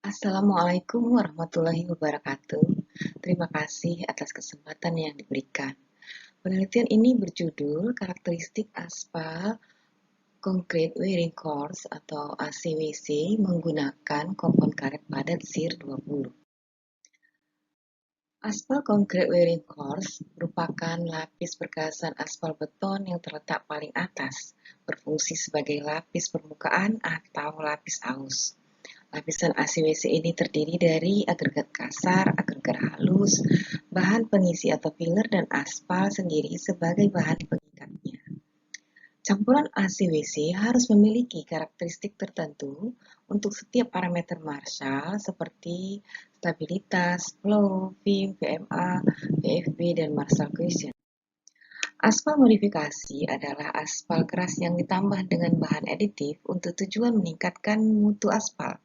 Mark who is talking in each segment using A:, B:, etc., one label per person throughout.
A: Assalamualaikum warahmatullahi wabarakatuh. Terima kasih atas kesempatan yang diberikan. Penelitian ini berjudul Karakteristik Aspal Concrete Wearing Course atau ACWC menggunakan kompon karet padat SIR 20. Aspal Concrete Wearing Course merupakan lapis perkasan aspal beton yang terletak paling atas, berfungsi sebagai lapis permukaan atau lapis aus. Lapisan ACWC ini terdiri dari agregat kasar, agregat halus, bahan pengisi atau filler, dan aspal sendiri sebagai bahan pengikatnya. Campuran ACWC harus memiliki karakteristik tertentu untuk setiap parameter Marshall seperti stabilitas, flow, VIM, VMA, VFB, dan Marshall Cohesion. Aspal modifikasi adalah aspal keras yang ditambah dengan bahan aditif untuk tujuan meningkatkan mutu aspal.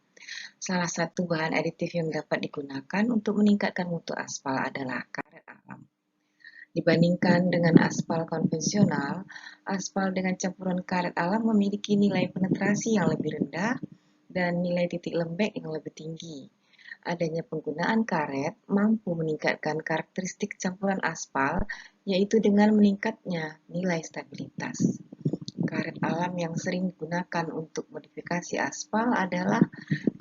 A: Salah satu bahan aditif yang dapat digunakan untuk meningkatkan mutu aspal adalah karet alam. Dibandingkan dengan aspal konvensional, aspal dengan campuran karet alam memiliki nilai penetrasi yang lebih rendah dan nilai titik lembek yang lebih tinggi. Adanya penggunaan karet mampu meningkatkan karakteristik campuran aspal, yaitu dengan meningkatnya nilai stabilitas. Karet alam yang sering digunakan untuk modifikasi aspal adalah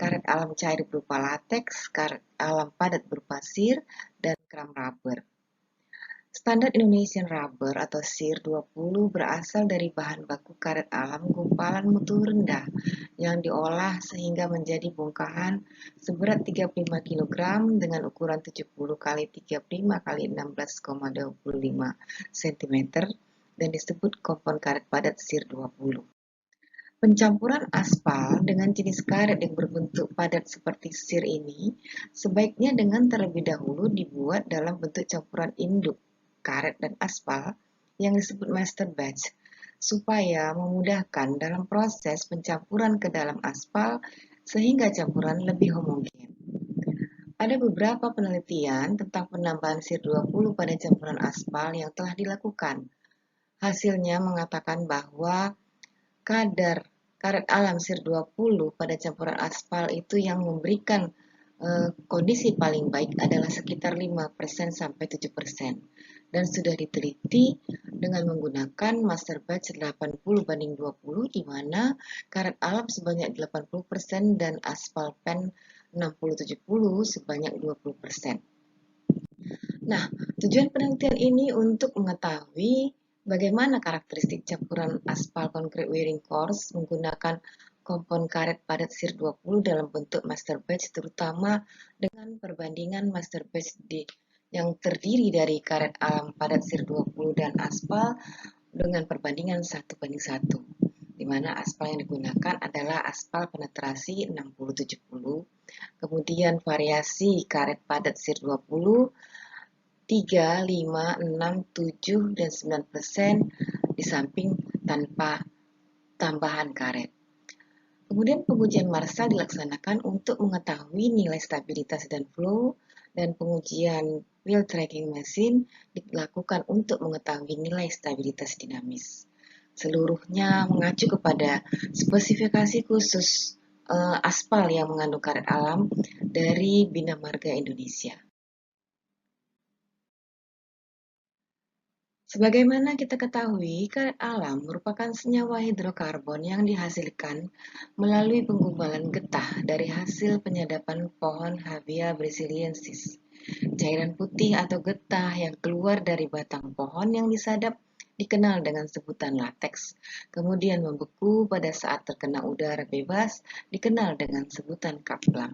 A: karet alam cair berupa lateks, karet alam padat berupa sir, dan kram rubber. Standar Indonesian Rubber atau SIR 20 berasal dari bahan baku karet alam gumpalan mutu rendah yang diolah sehingga menjadi bongkahan seberat 35 kg dengan ukuran 70 x 35 x 16,25 cm dan disebut kompon karet padat SIR 20. Pencampuran aspal dengan jenis karet yang berbentuk padat seperti sir ini sebaiknya dengan terlebih dahulu dibuat dalam bentuk campuran induk karet dan aspal yang disebut master batch supaya memudahkan dalam proses pencampuran ke dalam aspal sehingga campuran lebih homogen. Ada beberapa penelitian tentang penambahan sir 20 pada campuran aspal yang telah dilakukan. Hasilnya mengatakan bahwa kadar karet alam SIR 20 pada campuran aspal itu yang memberikan kondisi paling baik adalah sekitar 5% sampai 7%. Dan sudah diteliti dengan menggunakan master batch 80/20 di mana karet alam sebanyak 80% dan aspal pen 60/70 sebanyak 20%. Nah, tujuan penelitian ini untuk mengetahui bagaimana karakteristik campuran aspal concrete wearing course menggunakan kompon karet padat SIR 20 dalam bentuk master batch, terutama dengan perbandingan master batch yang terdiri dari karet alam padat SIR 20 dan aspal dengan perbandingan 1:1, di mana aspal yang digunakan adalah aspal penetrasi 60/70, kemudian variasi karet padat SIR 20 3, 5, 6, 7, dan 9% di samping tanpa tambahan karet. Kemudian pengujian Marshall dilaksanakan untuk mengetahui nilai stabilitas dan flow, dan pengujian wheel tracking machine dilakukan untuk mengetahui nilai stabilitas dinamis. Seluruhnya mengacu kepada spesifikasi khusus aspal yang mengandung karet alam dari Bina Marga Indonesia. Sebagaimana kita ketahui, karet alam merupakan senyawa hidrokarbon yang dihasilkan melalui penggumpalan getah dari hasil penyadapan pohon Havia brasiliensis. Cairan putih atau getah yang keluar dari batang pohon yang disadap dikenal dengan sebutan lateks. Kemudian membeku pada saat terkena udara bebas dikenal dengan sebutan kaplang.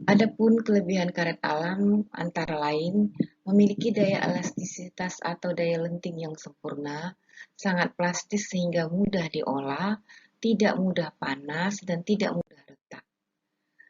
A: Adapun kelebihan karet alam antara lain memiliki daya elastisitas atau daya lenting yang sempurna, sangat plastis sehingga mudah diolah, tidak mudah panas, dan tidak mudah retak.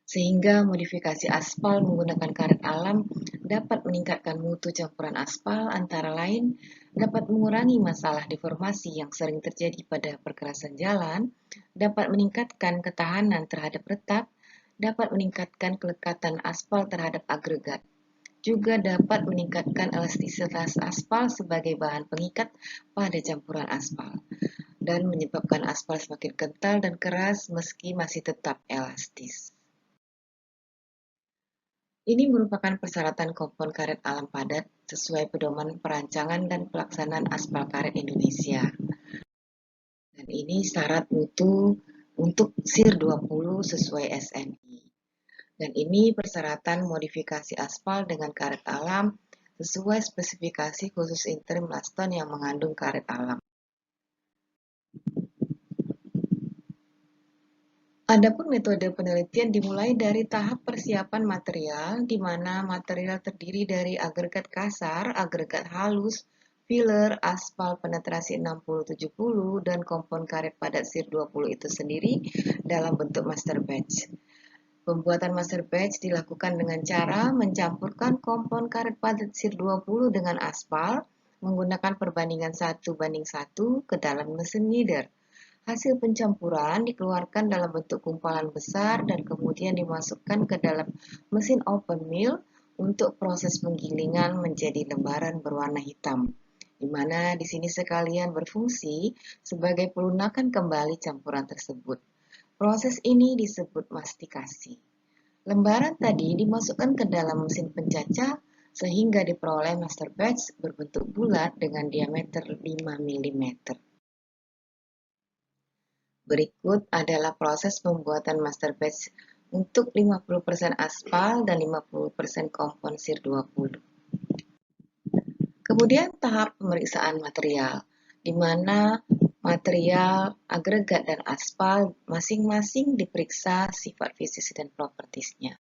A: Sehingga modifikasi aspal menggunakan karet alam dapat meningkatkan mutu campuran aspal, antara lain dapat mengurangi masalah deformasi yang sering terjadi pada perkerasan jalan, dapat meningkatkan ketahanan terhadap retak, dapat meningkatkan kelekatan aspal terhadap agregat, juga dapat meningkatkan elastisitas aspal sebagai bahan pengikat pada campuran aspal. dan menyebabkan aspal semakin kental dan keras meski masih tetap elastis. Ini merupakan persyaratan kompon karet alam padat sesuai pedoman perancangan dan pelaksanaan aspal karet Indonesia. Dan ini syarat mutu untuk SIR 20 sesuai SNI. Dan ini persyaratan modifikasi aspal dengan karet alam sesuai spesifikasi khusus interim laston yang mengandung karet alam. Adapun metode penelitian dimulai dari tahap persiapan material, di mana material terdiri dari agregat kasar, agregat halus, filler, aspal penetrasi 60-70, dan kompon karet padat SIR 20 itu sendiri dalam bentuk master batch. Pembuatan master batch dilakukan dengan cara mencampurkan kompon karet padat SIR 20 dengan aspal menggunakan perbandingan 1:1 ke dalam mesin knider. Hasil pencampuran dikeluarkan dalam bentuk gumpalan besar dan kemudian dimasukkan ke dalam mesin open mill untuk proses penggilingan menjadi lembaran berwarna hitam, di mana di sini sekalian berfungsi sebagai pelunakan kembali campuran tersebut. Proses ini disebut mastikasi. Lembaran tadi dimasukkan ke dalam mesin pencacah sehingga diperoleh master batch berbentuk bulat dengan diameter 5 mm. Berikut adalah proses pembuatan master batch untuk 50% aspal dan 50% kompon SIR 20. Kemudian tahap pemeriksaan material, di mana material, agregat, dan aspal masing-masing diperiksa sifat fisik dan propertisnya.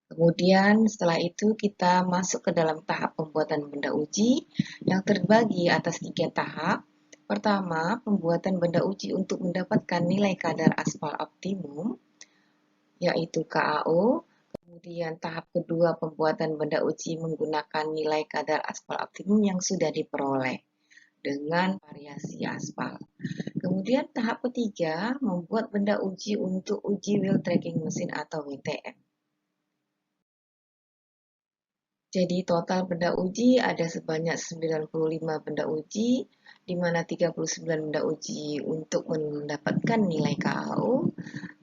A: Kemudian setelah itu kita masuk ke dalam tahap pembuatan benda uji yang terbagi atas 3 tahap. Pertama, pembuatan benda uji untuk mendapatkan nilai kadar aspal optimum, yaitu KAO. Kemudian tahap kedua, pembuatan benda uji menggunakan nilai kadar aspal optimum yang sudah diperoleh dengan variasi aspal. Kemudian tahap ketiga, membuat benda uji untuk uji wheel tracking mesin atau WTM. Jadi total benda uji ada sebanyak 95 benda uji, di mana 39 benda uji untuk mendapatkan nilai KAO,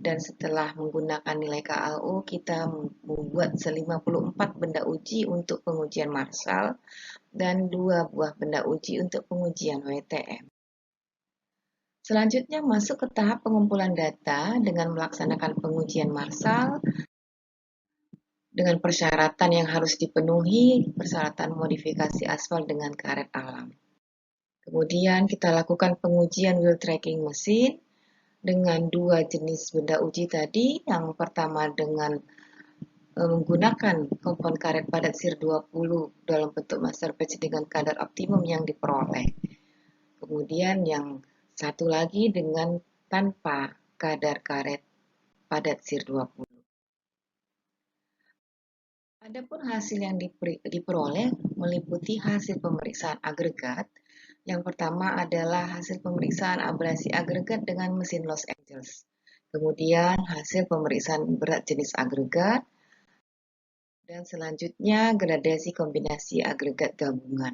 A: dan setelah menggunakan nilai KAO kita membuat 54 benda uji untuk pengujian marsal dan 2 buah benda uji untuk pengujian WTM. Selanjutnya masuk ke tahap pengumpulan data dengan melaksanakan pengujian marsal dengan persyaratan yang harus dipenuhi, persyaratan modifikasi aspal dengan karet alam. Kemudian kita lakukan pengujian wheel tracking mesin dengan 2 jenis benda uji tadi. Yang pertama dengan menggunakan kompon karet padat SIR 20 dalam bentuk master batch dengan kadar optimum yang diperoleh. Kemudian yang satu lagi dengan tanpa kadar karet padat SIR 20. Adapun hasil yang diperoleh meliputi hasil pemeriksaan agregat. Yang pertama adalah hasil pemeriksaan abrasi agregat dengan mesin Los Angeles. Kemudian hasil pemeriksaan berat jenis agregat. Dan selanjutnya gradasi kombinasi agregat gabungan.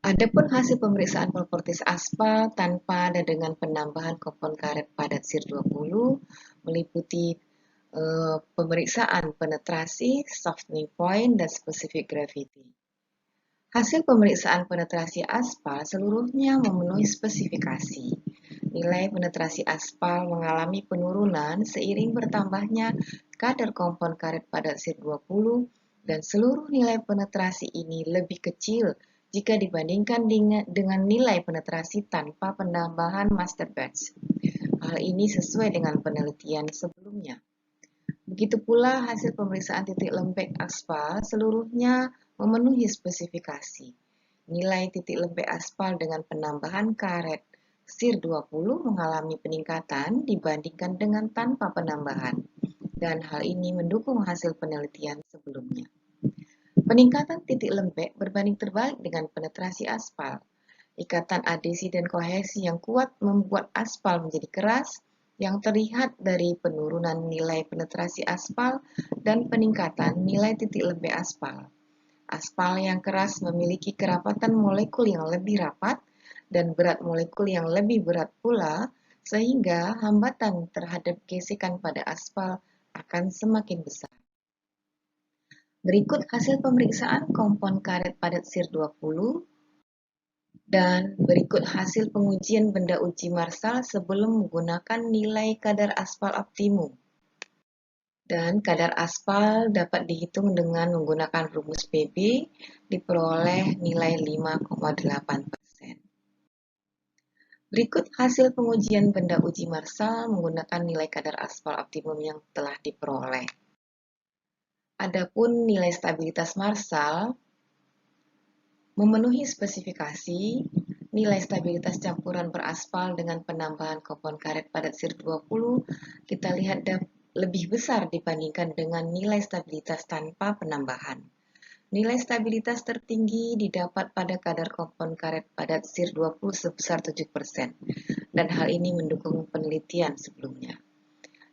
A: Adapun hasil pemeriksaan propertis aspal tanpa dan dengan penambahan kompon karet padat SIR 20 meliputi pemeriksaan penetrasi, softening point, dan specific gravity. Hasil pemeriksaan penetrasi aspal seluruhnya memenuhi spesifikasi. Nilai penetrasi aspal mengalami penurunan seiring bertambahnya kadar kompon karet padat SIR 20 dan seluruh nilai penetrasi ini lebih kecil jika dibandingkan dengan nilai penetrasi tanpa penambahan master batch. Hal ini sesuai dengan penelitian sebelumnya. Begitu pula hasil pemeriksaan titik lembek aspal seluruhnya memenuhi spesifikasi. Nilai titik lembek aspal dengan penambahan karet SIR 20 mengalami peningkatan dibandingkan dengan tanpa penambahan, dan hal ini mendukung hasil penelitian sebelumnya. Peningkatan titik lembek berbanding terbalik dengan penetrasi aspal. Ikatan adhesi dan kohesi yang kuat membuat aspal menjadi keras, yang terlihat dari penurunan nilai penetrasi aspal dan peningkatan nilai titik lembek aspal. Aspal yang keras memiliki kerapatan molekul yang lebih rapat dan berat molekul yang lebih berat pula, sehingga hambatan terhadap gesekan pada aspal akan semakin besar. Berikut hasil pemeriksaan kompon karet padat SIR 20 dan berikut hasil pengujian benda uji Marshall sebelum menggunakan nilai kadar aspal optimum. Dan kadar aspal dapat dihitung dengan menggunakan rumus PB, diperoleh nilai 5,8%. Berikut hasil pengujian benda uji Marshall menggunakan nilai kadar aspal optimum yang telah diperoleh. Adapun nilai stabilitas Marshall memenuhi spesifikasi, nilai stabilitas campuran beraspal dengan penambahan kompon karet padat SIR 20 kita lihat lebih besar dibandingkan dengan nilai stabilitas tanpa penambahan. Nilai stabilitas tertinggi didapat pada kadar kompon karet padat SIR 20 sebesar 7%, dan hal ini mendukung penelitian sebelumnya.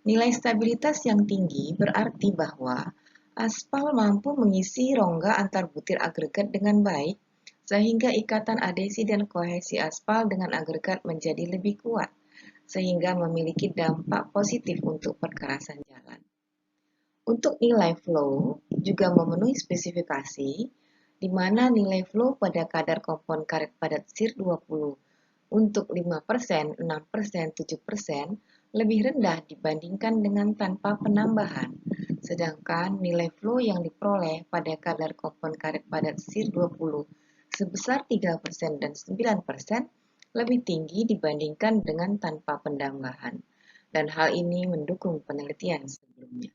A: Nilai stabilitas yang tinggi berarti bahwa aspal mampu mengisi rongga antar butir agregat dengan baik, sehingga ikatan adhesi dan kohesi aspal dengan agregat menjadi lebih kuat, sehingga memiliki dampak positif untuk perkerasan jalan. Untuk nilai flow juga memenuhi spesifikasi, di mana nilai flow pada kadar kompon karet padat SIR 20 untuk 5%, 6%, 7% lebih rendah dibandingkan dengan tanpa penambahan. Sedangkan nilai flow yang diperoleh pada kadar kompon karet padat SIR 20 sebesar 3% dan 9% lebih tinggi dibandingkan dengan tanpa penambahan, dan hal ini mendukung penelitian sebelumnya.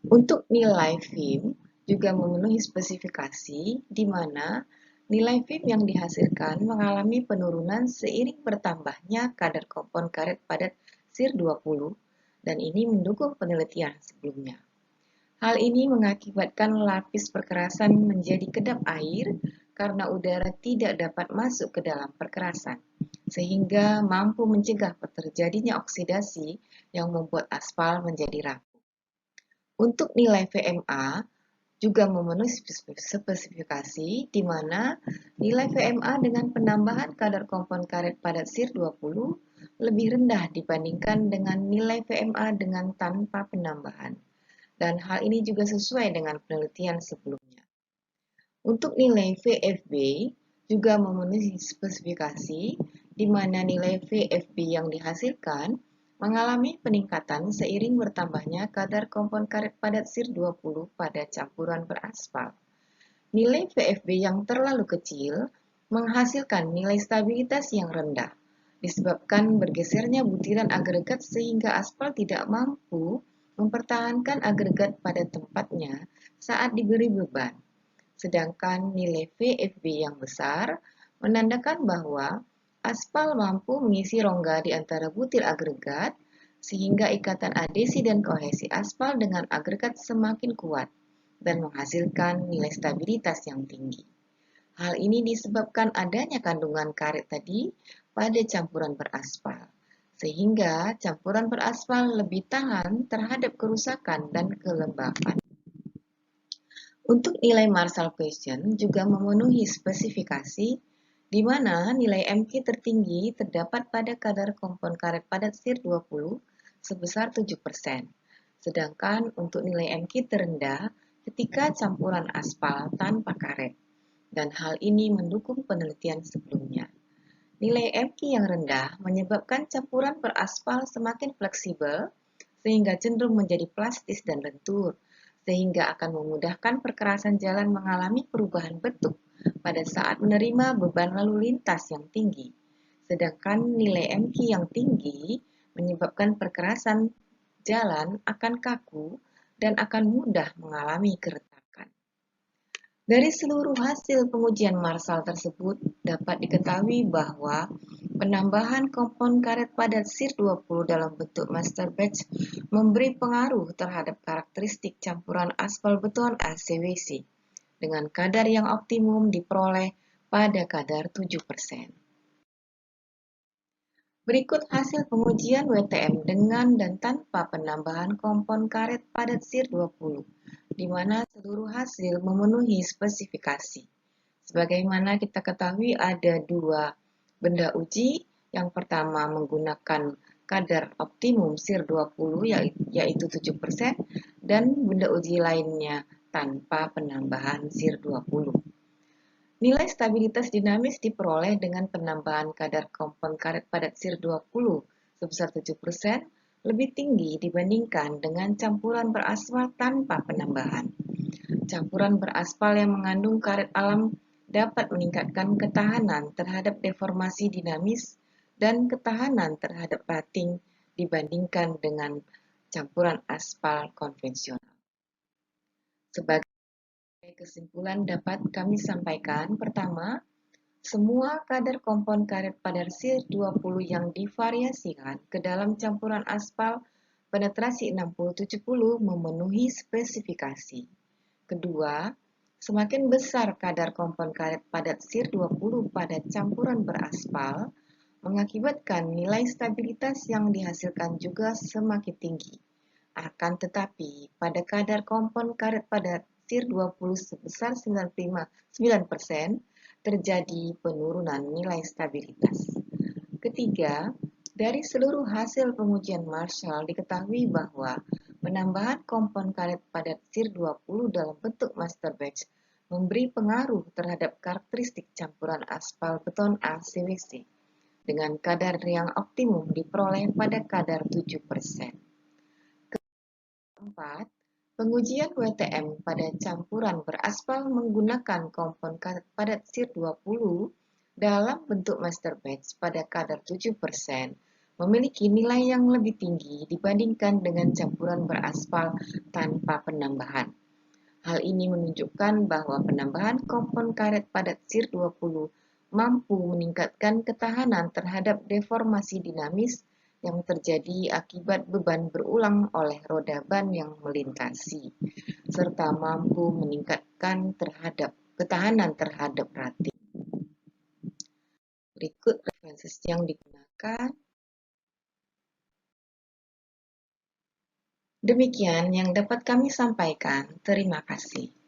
A: Untuk nilai FIM juga memenuhi spesifikasi di mana nilai FIM yang dihasilkan mengalami penurunan seiring bertambahnya kadar kompon karet padat SIR 20 dan ini mendukung penelitian sebelumnya. Hal ini mengakibatkan lapis perkerasan menjadi kedap air karena udara tidak dapat masuk ke dalam perkerasan, sehingga mampu mencegah terjadinya oksidasi yang membuat aspal menjadi rapuh. Untuk nilai VMA juga memenuhi spesifikasi di mana nilai VMA dengan penambahan kadar kompon karet padat SIR 20 lebih rendah dibandingkan dengan nilai VMA dengan tanpa penambahan. Dan hal ini juga sesuai dengan penelitian sebelumnya. Untuk nilai VFB juga memenuhi spesifikasi di mana nilai VFB yang dihasilkan mengalami peningkatan seiring bertambahnya kadar kompon karet padat SIR 20 pada campuran beraspal. Nilai VFB yang terlalu kecil menghasilkan nilai stabilitas yang rendah, disebabkan bergesernya butiran agregat sehingga aspal tidak mampu mempertahankan agregat pada tempatnya saat diberi beban. Sedangkan nilai VFB yang besar menandakan bahwa aspal mampu mengisi rongga di antara butir agregat sehingga ikatan adhesi dan kohesi aspal dengan agregat semakin kuat dan menghasilkan nilai stabilitas yang tinggi. Hal ini disebabkan adanya kandungan karet tadi pada campuran beraspal, sehingga campuran beraspal lebih tahan terhadap kerusakan dan kelembapan. Untuk nilai Marshall question juga memenuhi spesifikasi di mana nilai MQ tertinggi terdapat pada kadar kompon karet padat SIR 20 sebesar 7%. Sedangkan untuk nilai MQ terendah ketika campuran aspal tanpa karet. Dan hal ini mendukung penelitian sebelumnya. Nilai MQ yang rendah menyebabkan campuran beraspal semakin fleksibel sehingga cenderung menjadi plastis dan lentur, sehingga akan memudahkan perkerasan jalan mengalami perubahan bentuk pada saat menerima beban lalu lintas yang tinggi. Sedangkan nilai MQ yang tinggi menyebabkan perkerasan jalan akan kaku dan akan mudah mengalami keretakan. Dari seluruh hasil pengujian Marshall tersebut dapat diketahui bahwa penambahan kompon karet padat SIR 20 dalam bentuk master batch memberi pengaruh terhadap karakteristik campuran aspal beton ACWC dengan kadar yang optimum diperoleh pada kadar 7%. Berikut hasil pengujian WTM dengan dan tanpa penambahan kompon karet padat SIR 20, di mana seluruh hasil memenuhi spesifikasi. Sebagaimana kita ketahui ada dua Benda uji yang pertama menggunakan kadar optimum SIR 20 yaitu 7% dan benda uji lainnya tanpa penambahan SIR 20. Nilai stabilitas dinamis diperoleh dengan penambahan kadar kompon karet padat SIR 20 sebesar 7% lebih tinggi dibandingkan dengan campuran beraspal tanpa penambahan. Campuran beraspal yang mengandung karet alam dapat meningkatkan ketahanan terhadap deformasi dinamis dan ketahanan terhadap rating dibandingkan dengan campuran aspal konvensional. Sebagai kesimpulan dapat kami sampaikan, pertama, semua kadar kompon karet padat SIR 20 yang divariasikan ke dalam campuran aspal penetrasi 60-70 memenuhi spesifikasi. Kedua, semakin besar kadar kompon karet padat SIR 20 pada campuran beraspal, mengakibatkan nilai stabilitas yang dihasilkan juga semakin tinggi. Akan tetapi, pada kadar kompon karet padat SIR 20 sebesar 95,9%, terjadi penurunan nilai stabilitas. Ketiga, dari seluruh hasil pengujian Marshall diketahui bahwa penambahan kompon karet padat SIR 20 dalam bentuk master batch memberi pengaruh terhadap karakteristik campuran aspal beton ACWC dengan kadar yang optimum diperoleh pada kadar 7%. Keempat, pengujian WTM pada campuran beraspal menggunakan kompon karet padat SIR 20 dalam bentuk master batch pada kadar 7% memiliki nilai yang lebih tinggi dibandingkan dengan campuran beraspal tanpa penambahan. Hal ini menunjukkan bahwa penambahan kompon karet padat SIR 20 mampu meningkatkan ketahanan terhadap deformasi dinamis yang terjadi akibat beban berulang oleh roda ban yang melintasi, serta mampu meningkatkan ketahanan terhadap rating. Berikut referensi yang digunakan. Demikian yang dapat kami sampaikan. Terima kasih.